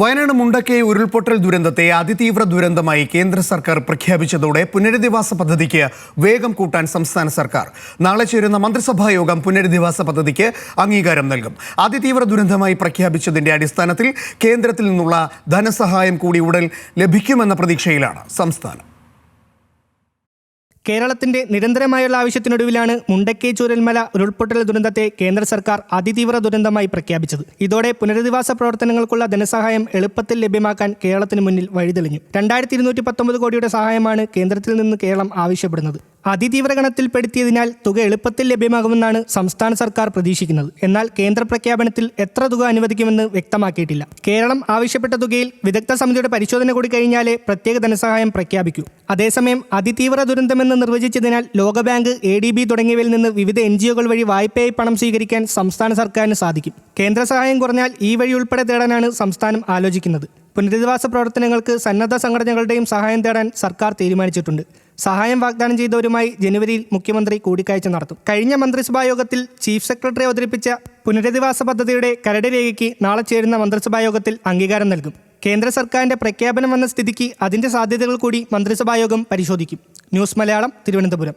വയനാട് മുണ്ടക്കൈ ഉരുൾപൊട്ടൽ ദുരന്തത്തെ അതിതീവ്ര ദുരന്തമായി കേന്ദ്ര സർക്കാർ പ്രഖ്യാപിച്ചതോടെ പുനരധിവാസ പദ്ധതിക്ക് വേഗം കൂട്ടാൻ സംസ്ഥാന സർക്കാർ നാളെ ചേരുന്ന മന്ത്രിസഭാ യോഗം പുനരധിവാസ പദ്ധതിക്ക് അംഗീകാരം നൽകും. അതിതീവ്ര ദുരന്തമായി പ്രഖ്യാപിച്ചതിന്റെ അടിസ്ഥാനത്തിൽ കേന്ദ്രത്തിൽ നിന്നുള്ള ധനസഹായം കൂടി ഉടൻ ലഭിക്കുമെന്ന പ്രതീക്ഷയിലാണ് സംസ്ഥാനം. കേരളത്തിന്റെ നിരന്തരമായുള്ള ആവശ്യത്തിനൊടുവിലാണ് മുണ്ടക്കൈ ചൂരൽമല ഉരുൾപൊട്ടൽ ദുരന്തത്തെ കേന്ദ്ര സർക്കാർ അതിതീവ്ര ദുരന്തമായി പ്രഖ്യാപിച്ചത്. ഇതോടെ പുനരധിവാസ പ്രവർത്തനങ്ങൾക്കുള്ള ധനസഹായം എളുപ്പത്തിൽ ലഭ്യമാക്കാൻ കേരളത്തിന് മുന്നിൽ വഴിതെളിഞ്ഞു. 2219 കോടിയുടെ സഹായമാണ് കേന്ദ്രത്തിൽ നിന്ന് കേരളം ആവശ്യപ്പെടുന്നത്. അതിതീവ്ര ഗണത്തിൽപ്പെടുത്തിയതിനാൽ തുക എളുപ്പത്തിൽ ലഭ്യമാകുമെന്നാണ് സംസ്ഥാന സർക്കാർ പ്രതീക്ഷിക്കുന്നത്. എന്നാൽ കേന്ദ്ര പ്രഖ്യാപനത്തിൽ എത്ര തുക അനുവദിക്കുമെന്ന് വ്യക്തമാക്കിയിട്ടില്ല. കേരളം ആവശ്യപ്പെട്ട തുകയിൽ വിദഗ്ധ സമിതിയുടെ പരിശോധന കൂടി കഴിഞ്ഞാലേ പ്രത്യേക ധനസഹായം പ്രഖ്യാപിക്കൂ. അതേസമയം അതിതീവ്ര ദുരന്തമെന്ന് നിർവചിച്ചതിനാൽ ലോകബാങ്ക്, ADB തുടങ്ങിയവയിൽ നിന്ന് വിവിധ NGOകൾ വഴി വായ്പയായി പണം സ്വീകരിക്കാൻ സംസ്ഥാന സർക്കാരിന് സാധിക്കും. കേന്ദ്ര സഹായം കുറഞ്ഞാൽ ഈ വഴി ഉൾപ്പെടെ തേടാനാണ് സംസ്ഥാനം ആലോചിക്കുന്നത്. പുനരധിവാസ പ്രവർത്തനങ്ങൾക്ക് സന്നദ്ധ സംഘടനകളുടെയും സഹായം തേടാൻ സർക്കാർ തീരുമാനിച്ചിട്ടുണ്ട്. സഹായം വാഗ്ദാനം ചെയ്തവരുമായി ജനുവരിയിൽ മുഖ്യമന്ത്രി കൂടിക്കാഴ്ച നടത്തും. കഴിഞ്ഞ മന്ത്രിസഭാ യോഗത്തിൽ ചീഫ് സെക്രട്ടറി അവതരിപ്പിച്ച പുനരധിവാസ പദ്ധതിയുടെ കരട് രേഖയ്ക്ക് നാളെ ചേരുന്ന മന്ത്രിസഭാ യോഗത്തിൽ അംഗീകാരം നൽകും. കേന്ദ്ര സർക്കാരിന്റെ പ്രഖ്യാപനം വന്ന സ്ഥിതിക്ക് അതിന്റെ സാധ്യതകൾ കൂടി മന്ത്രിസഭാ യോഗം പരിശോധിക്കും. ന്യൂസ് മലയാളം, തിരുവനന്തപുരം.